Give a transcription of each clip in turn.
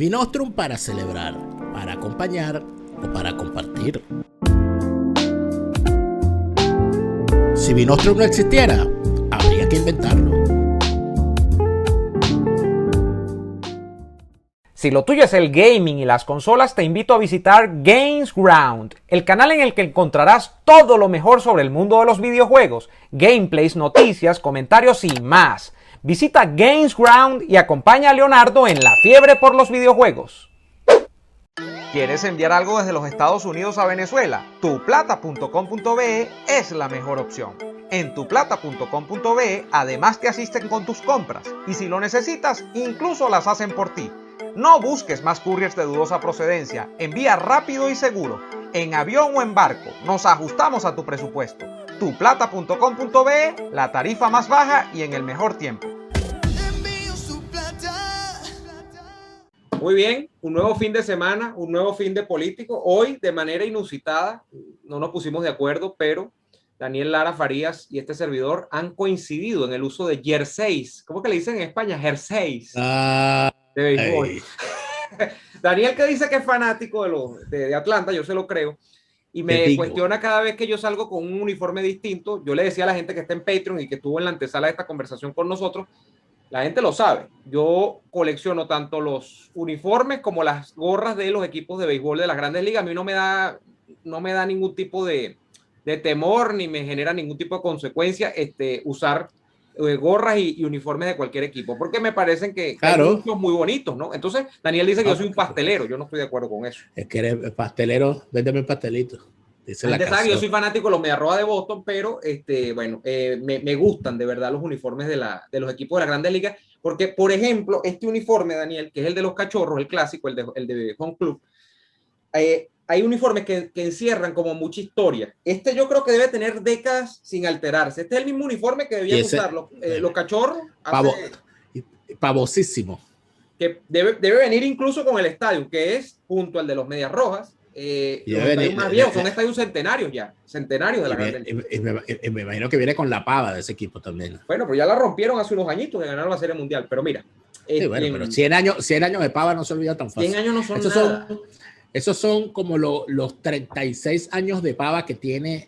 Vinostrum para celebrar, para acompañar o para compartir. Si Vinostrum no existiera, habría que inventarlo. Si lo tuyo es el gaming y las consolas, te invito a visitar GamesGround, el canal en el que encontrarás todo lo mejor sobre el mundo de los videojuegos, gameplays, noticias, comentarios y más. Visita GamesGround y acompaña a Leonardo en la fiebre por los videojuegos. ¿Quieres enviar algo desde los Estados Unidos a Venezuela? Tuplata.com.be es la mejor opción. En tuplata.com.be además te asisten con tus compras y si lo necesitas, incluso las hacen por ti. No busques más couriers de dudosa procedencia, envía rápido y seguro, en avión o en barco, nos ajustamos a tu presupuesto. Tuplata.com.be, la tarifa más baja y en el mejor tiempo. Muy bien, un nuevo fin de semana, un nuevo fin de político. Hoy, de manera inusitada, no nos pusimos de acuerdo, pero Daniel Lara Farías y este servidor han coincidido en el uso de jerseys. ¿Cómo que le dicen en España? Jerseys. De béisbol. Daniel, que dice que es fanático de Atlanta, yo se lo creo, y me cuestiona cada vez que yo salgo con un uniforme distinto. Yo le decía a la gente que está en Patreon y que estuvo en la antesala de esta conversación con nosotros, la gente lo sabe, yo colecciono tanto los uniformes como las gorras de los equipos de béisbol de las grandes ligas. A mí no me da ningún tipo de temor ni me genera ningún tipo de consecuencia usar gorras y uniformes de cualquier equipo, porque me parecen que claro, hay muchos muy bonitos, ¿no? Entonces, Daniel dice que yo soy un pastelero, yo no estoy de acuerdo con eso. Es que eres pastelero, véndeme el pastelito. Dice la canción. Yo soy fanático de los Mediarrojas de Boston, pero me gustan de verdad los uniformes de los equipos de la Grandes Ligas, porque, por ejemplo, este uniforme, Daniel, que es el de los Cachorros, el clásico, el de Home Club, hay uniformes que encierran como mucha historia. Yo creo que debe tener décadas sin alterarse. Este es el mismo uniforme que debían usar los Cachorros. Pavosísimo. Que debe venir incluso con el estadio, que es junto al de los Medias Rojas. Los estadios más viejos son estadios centenarios ya, centenarios de la Grande Liga. Me imagino que viene con la pava de ese equipo también. Bueno, pero ya la rompieron hace unos añitos que ganaron la Serie Mundial, pero mira. Sí, bueno, pero 100 años de pava no se olvida tan fácil. 100 años no son nada. Esos son como los 36 años de pava que tiene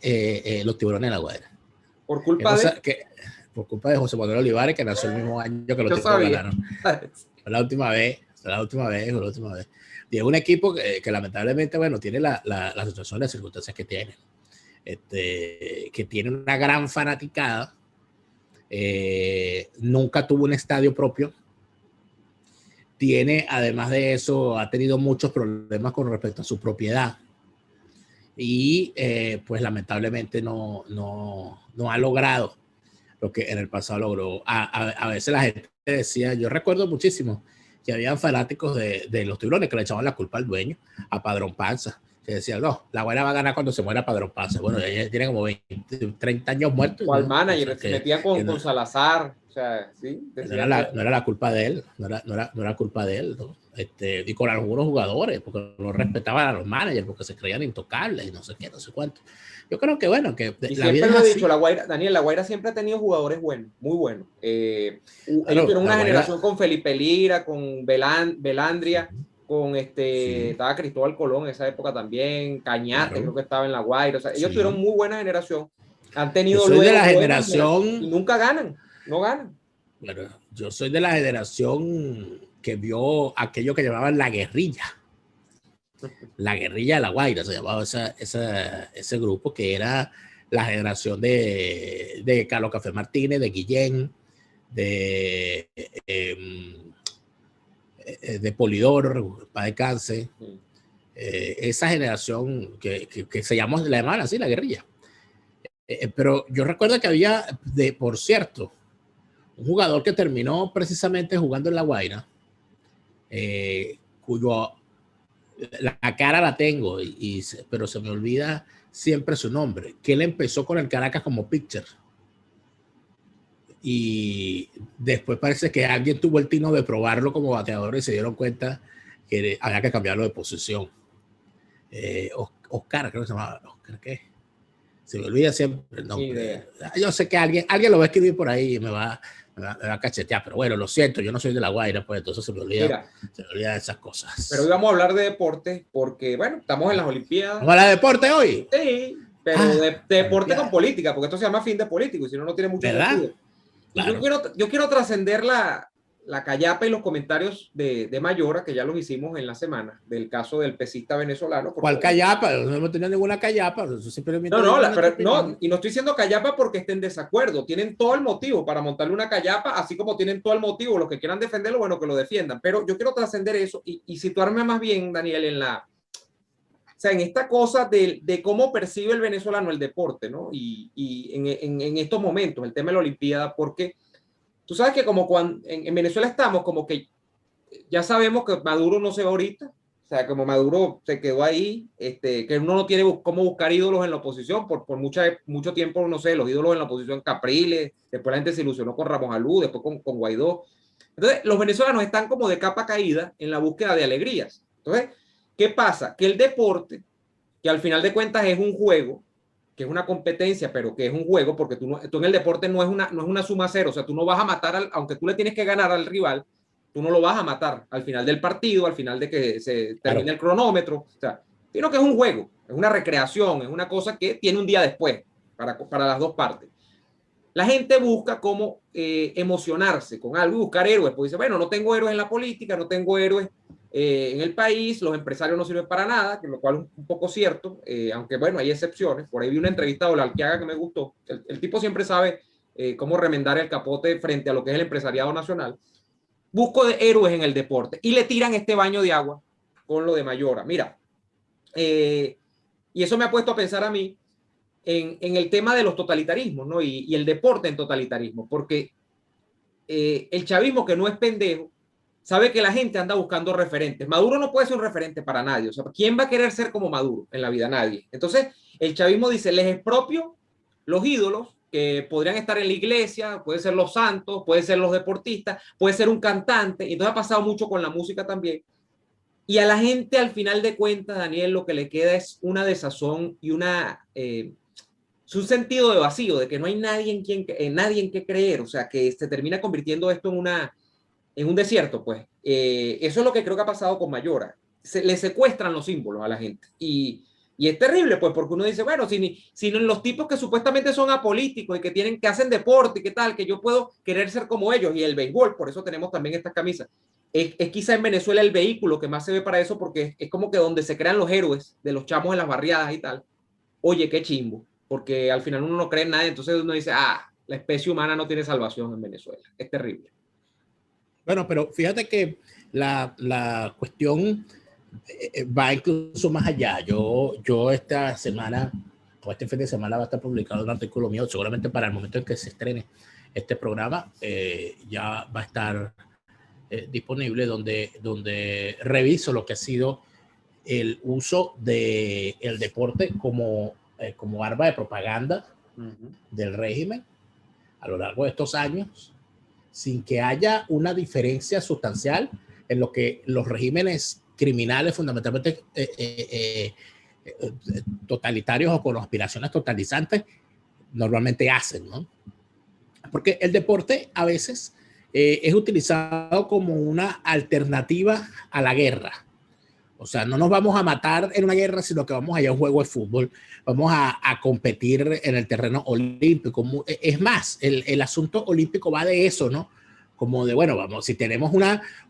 los Tiburones de La Guaira. Por culpa por culpa de José Manuel Olivares, que nació el mismo año que los Tiburones ganaron. Fue la última vez. Y es un equipo que lamentablemente, bueno, tiene la situación, las circunstancias que tiene. Que tiene una gran fanaticada. Nunca tuvo un estadio propio. Tiene, además de eso, ha tenido muchos problemas con respecto a su propiedad. Y pues lamentablemente no ha logrado lo que en el pasado logró. A veces la gente decía, yo recuerdo muchísimo que habían fanáticos de los Tiburones que le echaban la culpa al dueño, a Padrón Panza, que decían, no, la Guaira va a ganar cuando se muera Padrón Panza. Bueno, ella tiene como 30 años muertos. O al manager, o sea, se metía con Salazar. O sea, sí, no era la culpa de él, no era culpa de él, ¿no? Y con algunos jugadores, porque no respetaban a los managers, porque se creían intocables y no sé qué, no sé cuánto. Yo creo que, bueno, que y la vida lo he dicho, Daniel, la Guaira siempre ha tenido jugadores buenos, muy buenos. Ellos tuvieron una generación con Felipe Lira, con Belandria, con estaba Cristóbal Colón en esa época también, Cañate, creo que estaba en la Guaira. O sea, ellos tuvieron muy buena generación. Han tenido yo soy de la generación y nunca ganan, no ganan. Bueno, yo soy de la generación que vio aquello que llamaban la guerrilla. La guerrilla de La Guaira se llamaba ese grupo, que era la generación de Carlos Café Martínez, de Guillén, de Polidoro, para descanse. Esa generación que se llamó, la llamaban así, la guerrilla. Pero yo recuerdo que había, por cierto, un jugador que terminó precisamente jugando en La Guaira, cuyo la cara la tengo, pero se me olvida siempre su nombre, que él empezó con el Caracas como pitcher. Y después parece que alguien tuvo el tino de probarlo como bateador y se dieron cuenta que había que cambiarlo de posición. Oscar, creo que se llamaba. Oscar, ¿qué? Se me olvida siempre el nombre. Yo sé que alguien lo va a escribir por ahí y me va me va a cachetear, pero bueno, lo siento, yo no soy de La Guaira, pues entonces se me olvida de esas cosas. Pero hoy vamos a hablar de deporte porque, bueno, estamos en las Olimpiadas. ¿Vamos a hablar de deporte hoy? Sí, pero de deporte con política, porque esto se llama fin de político y si no, no tiene mucho sentido. Claro. Yo quiero trascender la callapa y los comentarios de Mayora, que ya los hicimos en la semana, del caso del pesista venezolano. ¿Cuál callapa? No hemos tenido ninguna callapa. No, y no estoy diciendo callapa porque estén en desacuerdo. Tienen todo el motivo para montarle una callapa, así como tienen todo el motivo. Los que quieran defenderlo, bueno, que lo defiendan. Pero yo quiero trascender eso y situarme más bien, Daniel, en esta cosa de cómo percibe el venezolano el deporte, ¿no? Y en estos momentos, el tema de la Olimpiada, porque tú sabes que como cuando en Venezuela estamos como que ya sabemos que Maduro no se va ahorita, o sea, como Maduro se quedó ahí, que uno no tiene cómo buscar ídolos en la oposición, por mucho tiempo, no sé, los ídolos en la oposición Capriles, después la gente se ilusionó con Ramos Alú, después con Guaidó. Entonces, los venezolanos están como de capa caída en la búsqueda de alegrías. Entonces, ¿qué pasa? Que el deporte, que al final de cuentas es un juego, que es una competencia, pero que es un juego, porque tú en el deporte no es una suma cero, o sea, tú no vas a matar, aunque tú le tienes que ganar al rival, tú no lo vas a matar al final del partido, al final de que se termine el cronómetro, o sea, sino que es un juego, es una recreación, es una cosa que tiene un día después para las dos partes. La gente busca cómo emocionarse con algo y buscar héroes, porque dice, bueno, no tengo héroes en la política, no tengo héroes en el país, los empresarios no sirven para nada, que lo cual es un poco cierto, aunque bueno, hay excepciones. Por ahí vi una entrevista de Olalquiaga que me gustó. El tipo siempre sabe cómo remendar el capote frente a lo que es el empresariado nacional. Busco de héroes en el deporte y le tiran este baño de agua con lo de Mayora. Mira, y eso me ha puesto a pensar a mí en el tema de los totalitarismos, ¿no? Y el deporte en totalitarismo, porque el chavismo, que no es pendejo, sabe que la gente anda buscando referentes. Maduro no puede ser un referente para nadie. O sea, ¿quién va a querer ser como Maduro en la vida? Nadie. Entonces, el chavismo dice, les expropio los ídolos que podrían estar en la iglesia, pueden ser los santos, pueden ser los deportistas, puede ser un cantante. Entonces ha pasado mucho con la música también. Y a la gente, al final de cuentas, Daniel, lo que le queda es una desazón y es un sentido de vacío, de que no hay nadie en qué creer. O sea, que se termina convirtiendo esto en un desierto, pues. Eso es lo que creo que ha pasado con Mayora. Le secuestran los símbolos a la gente. Y es terrible, pues, porque uno dice, bueno, si los tipos que supuestamente son apolíticos y que hacen deporte y qué tal, que yo puedo querer ser como ellos, y el béisbol, por eso tenemos también estas camisas. Es quizá en Venezuela el vehículo que más se ve para eso, porque es como que donde se crean los héroes de los chamos en las barriadas y tal. Oye, qué chimbo, porque al final uno no cree en nadie, entonces uno dice, la especie humana no tiene salvación en Venezuela. Es terrible. Bueno, pero fíjate que la cuestión va incluso más allá. Yo esta semana, o este fin de semana, va a estar publicado un artículo mío, seguramente para el momento en que se estrene este programa, ya va a estar disponible, donde reviso lo que ha sido el uso del deporte como arma de propaganda del régimen a lo largo de estos años, sin que haya una diferencia sustancial en lo que los regímenes criminales, fundamentalmente totalitarios o con aspiraciones totalizantes, normalmente hacen, ¿no? Porque el deporte a veces es utilizado como una alternativa a la guerra. O sea, no nos vamos a matar en una guerra, sino que vamos allá a un juego de fútbol, vamos a competir en el terreno olímpico. Es más, el asunto olímpico va de eso, ¿no? Como de, bueno, vamos, si tenemos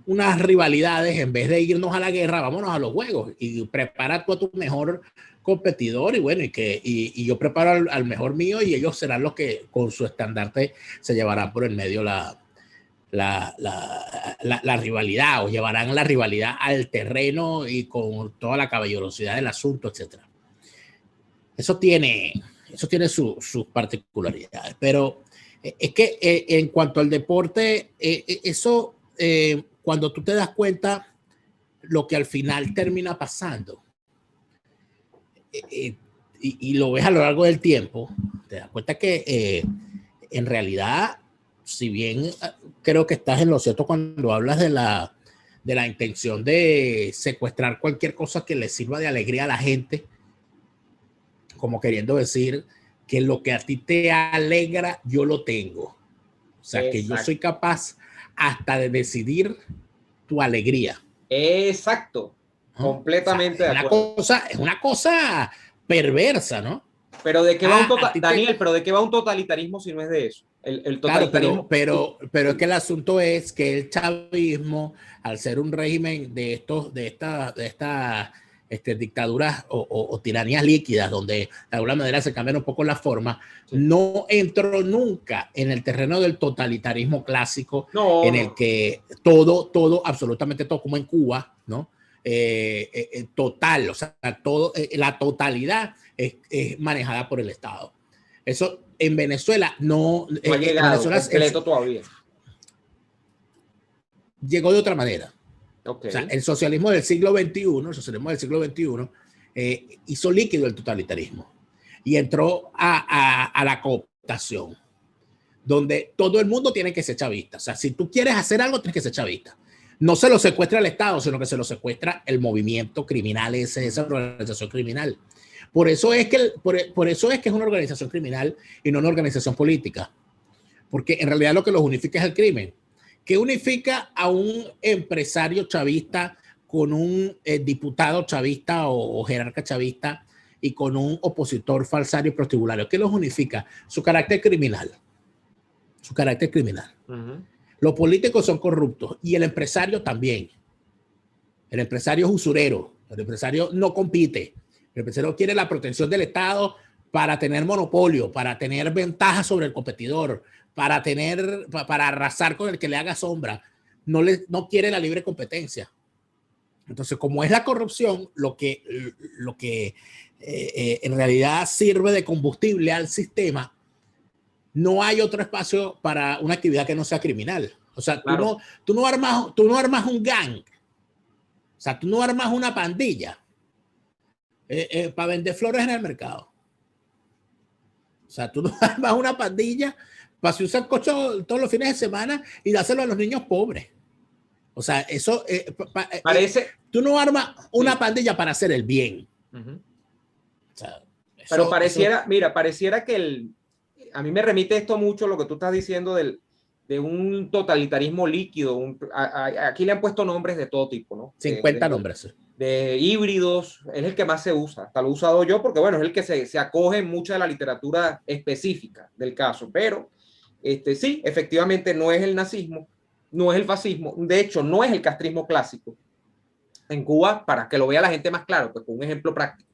unas rivalidades, en vez de irnos a la guerra, vámonos a los juegos y prepara tú a tu mejor competidor y bueno, y yo preparo al mejor mío y ellos serán los que con su estandarte se llevarán por el medio la rivalidad, o llevarán la rivalidad al terreno y con toda la caballerosidad del asunto, etc. Eso tiene sus particularidades, pero es que en cuanto al deporte, eso, cuando tú te das cuenta lo que al final termina pasando, y lo ves a lo largo del tiempo, te das cuenta que en realidad, si bien creo que estás en lo cierto cuando hablas de la intención de secuestrar cualquier cosa que le sirva de alegría a la gente, como queriendo decir que lo que a ti te alegra, yo lo tengo. O sea, que yo soy capaz hasta de decidir tu alegría. Exacto. ¿No? Completamente o sea, de acuerdo. Es una cosa perversa, ¿no? Pero ¿de qué va un Daniel, pero ¿de qué va un totalitarismo si no es de eso? El totalitarismo. Claro, pero es que el asunto es que el chavismo, al ser un régimen de estas dictaduras o tiranías líquidas, donde de alguna manera se cambian un poco la forma, sí, no entró nunca en el terreno del totalitarismo clásico, en el que todo, absolutamente todo, como en Cuba, ¿no? Total, o sea, la totalidad es manejada por el Estado. Eso en Venezuela no ha llegado Venezuela completo todavía. Llegó de otra manera. Okay. O sea, el socialismo del siglo XXI, hizo líquido el totalitarismo y entró a la cooptación, donde todo el mundo tiene que ser chavista. O sea, si tú quieres hacer algo, tienes que ser chavista. No se lo secuestra el Estado, sino que se lo secuestra el movimiento criminal, esa organización criminal. Por eso es que es una organización criminal y no una organización política. Porque en realidad lo que los unifica es el crimen. ¿Qué unifica a un empresario chavista con un diputado chavista o jerarca chavista y con un opositor falsario y prostibulario? ¿Qué los unifica? Su carácter criminal. Su carácter criminal. Los políticos son corruptos y el empresario también. El empresario es usurero. El empresario no compite. El empresario quiere la protección del Estado para tener monopolio, para tener ventaja sobre el competidor, para arrasar con el que le haga sombra. No quiere la libre competencia. Entonces, como es la corrupción lo que en realidad sirve de combustible al sistema, no hay otro espacio para una actividad que no sea criminal. O sea, claro, tú no armas un gang. O sea, tú no armas una pandilla para vender flores en el mercado. O sea, tú no armas una pandilla para usar el coche todos los fines de semana y dárselo a los niños pobres. O sea, eso parece. Tú no armas una pandilla para hacer el bien. O sea, pero pareciera que a mí me remite esto mucho lo que tú estás diciendo de un totalitarismo líquido. Aquí le han puesto nombres de todo tipo, ¿no? 50 nombres. De híbridos, es el que más se usa. Hasta lo he usado yo porque, bueno, es el que se acoge en mucha de la literatura específica del caso. Pero sí, efectivamente no es el nazismo, no es el fascismo, de hecho no es el castrismo clásico. En Cuba, para que lo vea la gente más claro, pues con un ejemplo práctico.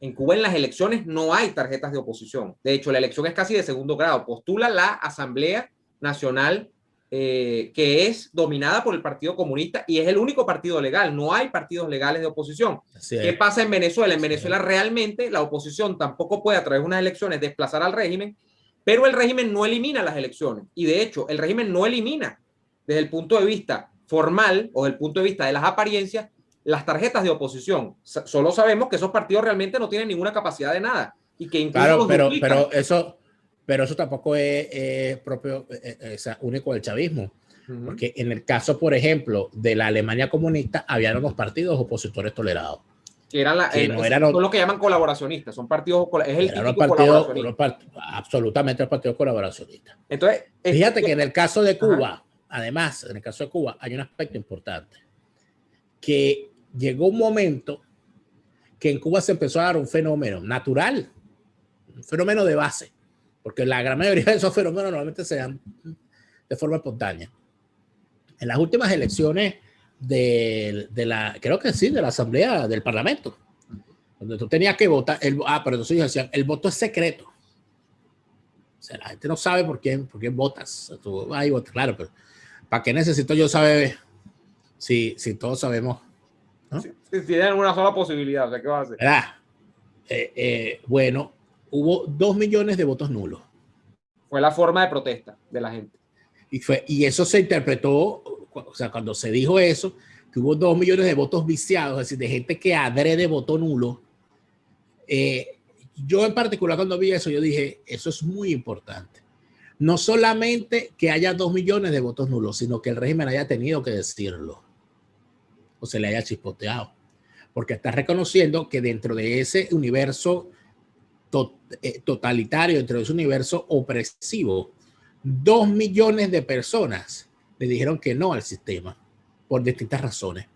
En Cuba en las elecciones no hay tarjetas de oposición. De hecho, la elección es casi de segundo grado. Postula la Asamblea Nacional que es dominada por el Partido Comunista y es el único partido legal. No hay partidos legales de oposición. ¿Qué pasa en Venezuela? En Venezuela realmente la oposición tampoco puede a través de unas elecciones desplazar al régimen, pero el régimen no elimina las elecciones. Y de hecho, el régimen no elimina desde el punto de vista formal o desde el punto de vista de las apariencias las tarjetas de oposición. Solo sabemos que esos partidos realmente no tienen ninguna capacidad de nada y que incluso claro, pero eso tampoco es propio, único del chavismo. Porque en el caso, por ejemplo, de la Alemania comunista, había unos partidos opositores tolerados. Que son lo que llaman colaboracionistas. Son partidos, es el típico colaboracionista. Absolutamente el partido colaboracionista. Entonces, fíjate que en el caso de Cuba, además, en el caso de Cuba, hay un aspecto importante. Que llegó un momento que en Cuba se empezó a dar un fenómeno natural, un fenómeno de base, porque la gran mayoría de esos fenómenos normalmente se dan de forma espontánea. En las últimas elecciones de la Asamblea del Parlamento, donde tú tenías que votar, pero entonces decían, el voto es secreto. O sea, la gente no sabe por quién votas. Tú vas y votas, claro, pero ¿para qué necesito yo saber si todos sabemos? ¿No? Si tienen una sola posibilidad, o sea, ¿qué vas a hacer? Bueno, hubo 2 millones de votos nulos. Fue la forma de protesta de la gente. Y eso se interpretó, o sea, cuando se dijo eso, que hubo 2 millones de votos viciados, es decir, de gente que adrede votó nulo. Yo en particular cuando vi eso, yo dije, eso es muy importante. No solamente que haya 2 millones de votos nulos, sino que el régimen haya tenido que decirlo o se le haya chispoteado, porque está reconociendo que dentro de ese universo totalitario, dentro de ese universo opresivo, 2 millones de personas le dijeron que no al sistema por distintas razones.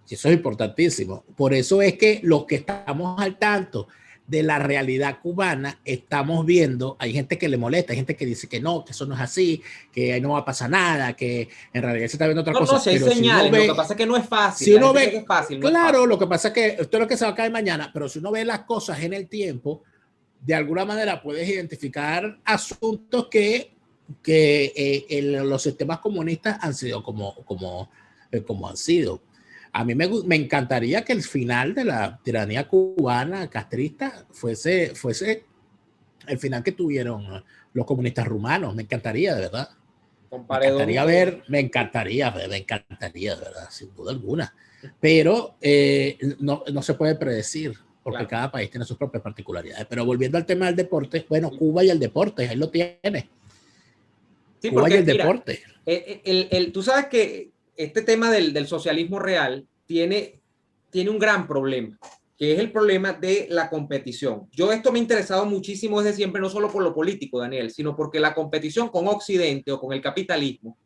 Y eso es importantísimo. Por eso es que los que estamos al tanto de la realidad cubana, estamos viendo, hay gente que le molesta, hay gente que dice que no, que eso no es así, que ahí no va a pasar nada, que en realidad se está viendo otra cosa. No, si hay pero señales, si uno ve, lo que pasa es que no es fácil. Si uno ve, que es fácil, no claro, es fácil. lo que pasa es que esto es lo que se va a caer mañana, pero si uno ve las cosas en el tiempo, de alguna manera puedes identificar asuntos que los sistemas comunistas han sido como han sido. A mí me encantaría que el final de la tiranía cubana castrista fuese el final que tuvieron los comunistas rumanos. Me encantaría, de verdad. Me encantaría, de verdad, sin duda alguna. Pero no se puede predecir, porque claro, cada país tiene sus propias particularidades. Pero volviendo al tema del deporte, bueno, Cuba y el deporte, ahí lo tiene. Sí, Cuba y el deporte. Tú sabes que este tema del socialismo real tiene un gran problema, que es el problema de la competición. Esto me ha interesado muchísimo desde siempre, no solo por lo político, Daniel, sino porque la competición con Occidente o con el capitalismo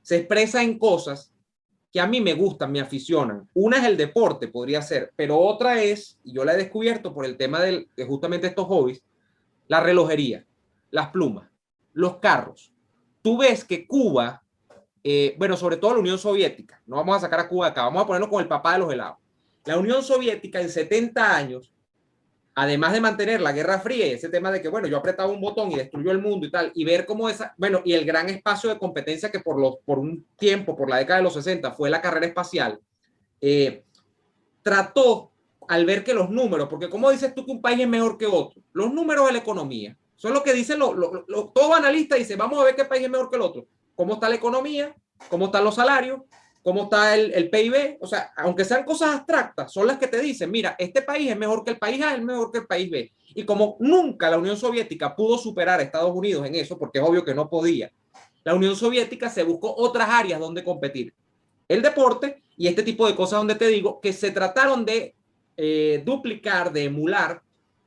se expresa en cosas que a mí me gustan, me aficionan. Una es el deporte, podría ser, pero otra es, y yo la he descubierto por el tema de justamente estos hobbies, la relojería, las plumas, los carros. Tú ves que Cuba, bueno, sobre todo la Unión Soviética, no vamos a sacar a Cuba de acá, vamos a ponerlo con el papá de los helados. La Unión Soviética en 70 años, además de mantener la Guerra Fría y ese tema de que, bueno, yo apretaba un botón y destruyó el mundo y tal, y ver cómo bueno, y el gran espacio de competencia que por un tiempo, por la década de los 60, fue la carrera espacial, trató, al ver que los números, porque ¿cómo dices tú que un país es mejor que otro? Los números de la economía. Eso es lo que dicen todo analista, dice, vamos a ver qué país es mejor que el otro. ¿Cómo está la economía? ¿Cómo están los salarios? ¿Cómo está el PIB? O sea, aunque sean cosas abstractas, son las que te dicen, mira, este país es mejor que el país A, es mejor que el país B. Y como nunca la Unión Soviética pudo superar a Estados Unidos en eso, porque es obvio que no podía, la Unión Soviética se buscó otras áreas donde competir. El deporte y este tipo de cosas donde te digo que se trataron de duplicar, de emular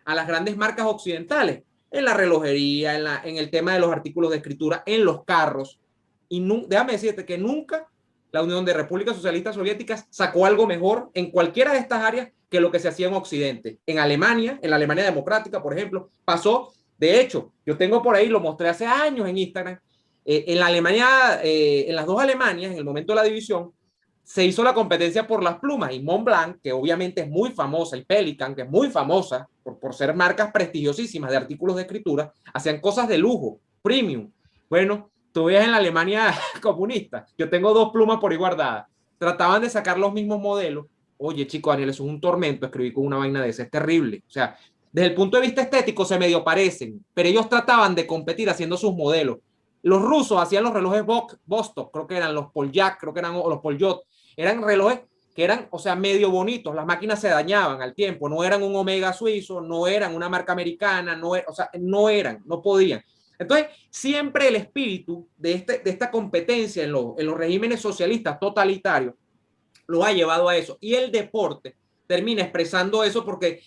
a las grandes marcas occidentales, en la relojería, en el tema de los artículos de escritura, en los carros. Y déjame decirte que nunca la Unión de Repúblicas Socialistas Soviéticas sacó algo mejor en cualquiera de estas áreas que lo que se hacía en Occidente. En Alemania, en la Alemania democrática, por ejemplo, pasó, de hecho, yo tengo por ahí, lo mostré hace años en Instagram, en la Alemania, en las dos Alemanias, en el momento de la división, se hizo la competencia por las plumas, y Montblanc, que obviamente es muy famosa, y Pelican, que es muy famosa por ser marcas prestigiosísimas de artículos de escritura, hacían cosas de lujo, premium. Bueno, tú veías en la Alemania comunista, yo tengo 2 plumas por ahí guardadas, trataban de sacar los mismos modelos. Oye, chico, Daniel, eso es un tormento escribir con una vaina de esa, es terrible. O sea, desde el punto de vista estético se medio parecen, pero ellos trataban de competir haciendo sus modelos. Los rusos hacían los relojes Vostok, creo que eran los Poljak, creo que eran los Poljot, eran relojes que eran, o sea, medio bonitos, las máquinas se dañaban al tiempo, no eran un Omega suizo, no eran una marca americana, o sea, no podían. Entonces, siempre el espíritu de esta competencia en los regímenes socialistas totalitarios lo ha llevado a eso. Y el deporte termina expresando eso porque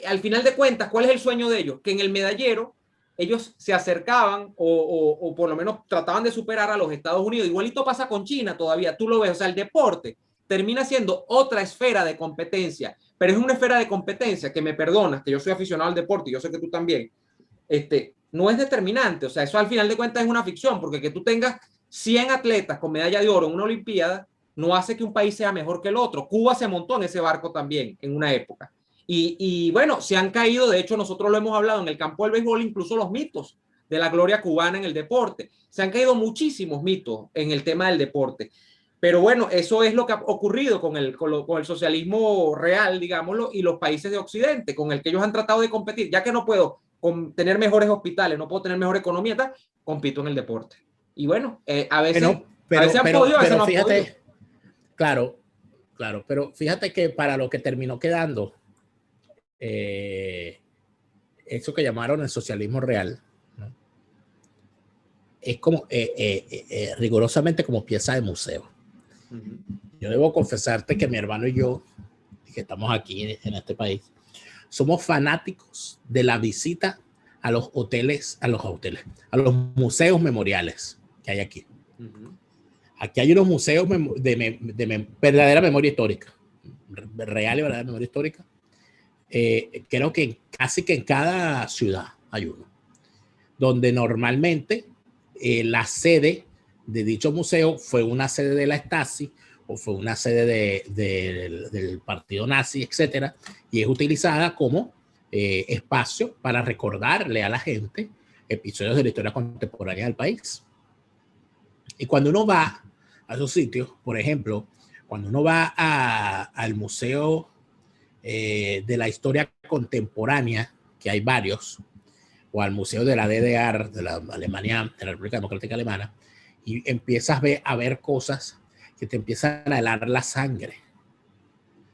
al final de cuentas, ¿cuál es el sueño de ellos? Que en el medallero ellos se acercaban o por lo menos trataban de superar a los Estados Unidos. Igualito pasa con China todavía, tú lo ves. O sea, el deporte termina siendo otra esfera de competencia, pero es una esfera de competencia que, me perdonas, que yo soy aficionado al deporte y yo sé que tú también, no es determinante. O sea, eso al final de cuentas es una ficción, porque que tú tengas 100 atletas con medalla de oro en una olimpiada no hace que un país sea mejor que el otro. Cuba se montó en ese barco también en una época. Y bueno, se han caído, de hecho nosotros lo hemos hablado en el campo del béisbol, incluso los mitos de la gloria cubana en el deporte. Se han caído muchísimos mitos en el tema del deporte. Pero bueno, eso es lo que ha ocurrido con el socialismo real, digámoslo, y los países de Occidente, con el que ellos han tratado de competir. Ya que no puedo tener mejores hospitales, no puedo tener mejor economía, tal, compito en el deporte. Y bueno, a veces, a veces han podido, a veces no han podido. Claro, pero fíjate que para lo que terminó quedando, eso que llamaron el socialismo real, ¿no? Es como rigurosamente como pieza de museo. Yo debo confesarte que mi hermano y yo, que estamos aquí en este país, somos fanáticos de la visita a los museos memoriales que hay aquí. Aquí hay unos museos de verdadera memoria histórica, real y verdadera memoria histórica. Creo que casi que en cada ciudad hay uno, donde normalmente la sede de dicho museo fue una sede de la Stasi o fue una sede del partido nazi, etcétera, y es utilizada como espacio para recordarle a la gente episodios de la historia contemporánea del país. Y cuando uno va a esos sitios, por ejemplo, cuando uno va al Museo de la Historia Contemporánea, que hay varios, o al Museo de la DDR, de la Alemania, de la República Democrática Alemana, y empiezas a ver cosas que te empiezan a helar la sangre.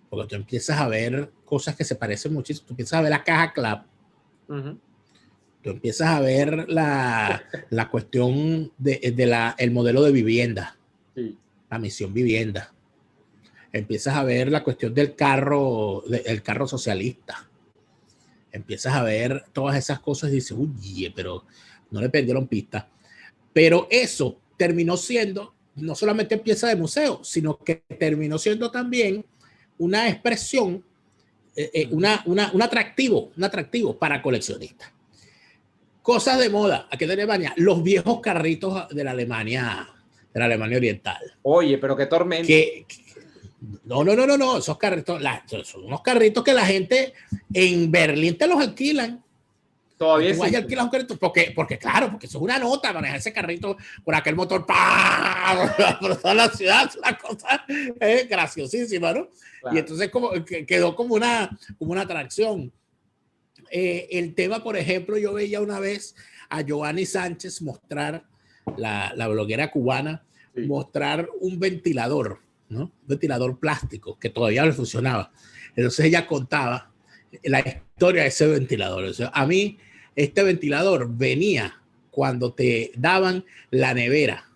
Porque tú empiezas a ver cosas que se parecen muchísimo. Tú empiezas a ver la caja clap. Tú empiezas a ver la cuestión el modelo de vivienda. Sí. La misión vivienda. Empiezas a ver la cuestión del carro socialista. Empiezas a ver todas esas cosas y dices, uy, pero no le perdieron pista. Pero eso terminó siendo no solamente pieza de museo, sino que terminó siendo también una expresión, un atractivo para coleccionistas. Cosas de moda aquí en Alemania, los viejos carritos de la Alemania oriental. Oye, pero qué tormenta. No, esos carritos, son unos carritos que la gente en Berlín te los alquilan. Todavía sí. Alquilas un carrito porque eso es una nota, manejar ese carrito por aquel motor por toda la ciudad, es una cosa graciosísima, ¿no? Claro. Y entonces quedó como una atracción. El tema, por ejemplo, yo veía una vez a Joanny Sánchez mostrar, la bloguera cubana, sí, mostrar un ventilador, ¿no? Un ventilador plástico que todavía no funcionaba. Entonces ella contaba la historia de ese ventilador. O sea, a mí este ventilador venía cuando te daban la nevera,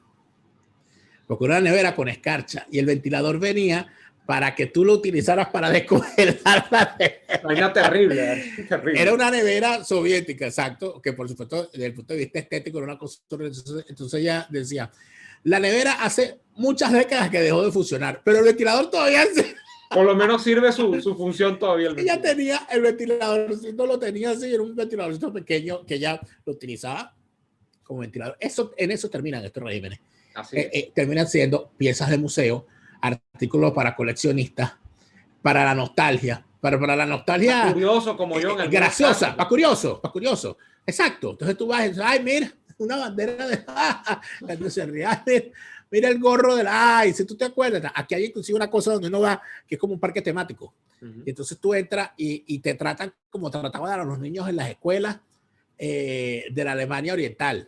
porque era una nevera con escarcha, y el ventilador venía para que tú lo utilizaras para descongelar la nevera. Terrible. Era una nevera soviética, exacto, que por supuesto desde el punto de vista estético era una cosa. Entonces ella decía, la nevera hace muchas décadas que dejó de funcionar, pero el ventilador todavía por lo menos sirve su función todavía. Ella tenía el ventilador, no lo tenía así, era un ventilador pequeño que ella lo utilizaba como ventilador. En eso terminan estos regímenes. Terminan siendo piezas de museo, artículos para coleccionistas, para la nostalgia, para la nostalgia. Para curioso como yo. Graciosa, para curioso. Exacto. Entonces tú vas y dices, ay, mira, una bandera de mira el gorro de ay, si tú te acuerdas, aquí hay inclusive una cosa donde uno va, que es como un parque temático. Y entonces tú entras y te tratan como trataban a los niños en las escuelas de la Alemania Oriental.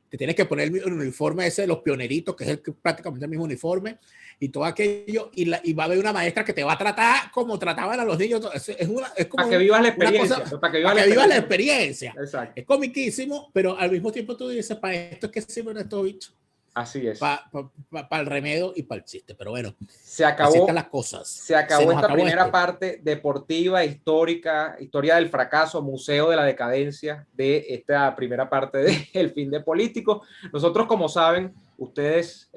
Te tienes que poner el uniforme ese de los pioneritos, que es prácticamente el mismo uniforme, y todo aquello, y va a haber una maestra que te va a tratar como trataban a los niños. Es como para que vivas la experiencia. Para que vivas la experiencia. Exacto. Es comiquísimo, pero al mismo tiempo tú dices, para esto es que sirven estos bichos. Así es. Para el remedio y para el chiste. Pero bueno, se acabó, así están las cosas. Se acabó esta primera parte deportiva, histórica, historia del fracaso, museo de la decadencia de esta primera parte de El Fin de Político. Nosotros, como saben, ustedes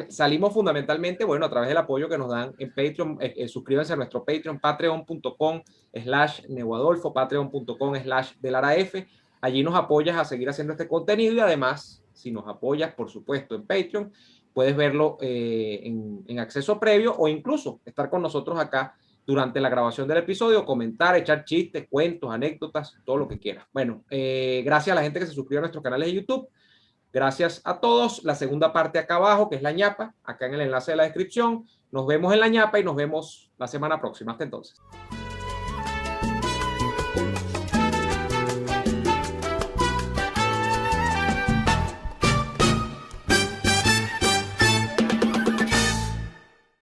salimos fundamentalmente, bueno, a través del apoyo que nos dan en Patreon. Suscríbanse a nuestro Patreon, patreon.com/Neuadolfo, patreon.com/Delaraf. Allí nos apoyas a seguir haciendo este contenido y además, si nos apoyas, por supuesto, en Patreon, puedes verlo en acceso previo o incluso estar con nosotros acá durante la grabación del episodio, comentar, echar chistes, cuentos, anécdotas, todo lo que quieras. Bueno, gracias a la gente que se suscribe a nuestros canales de YouTube. Gracias a todos. La segunda parte acá abajo, que es la ñapa, acá en el enlace de la descripción. Nos vemos en la ñapa y nos vemos la semana próxima. Hasta entonces.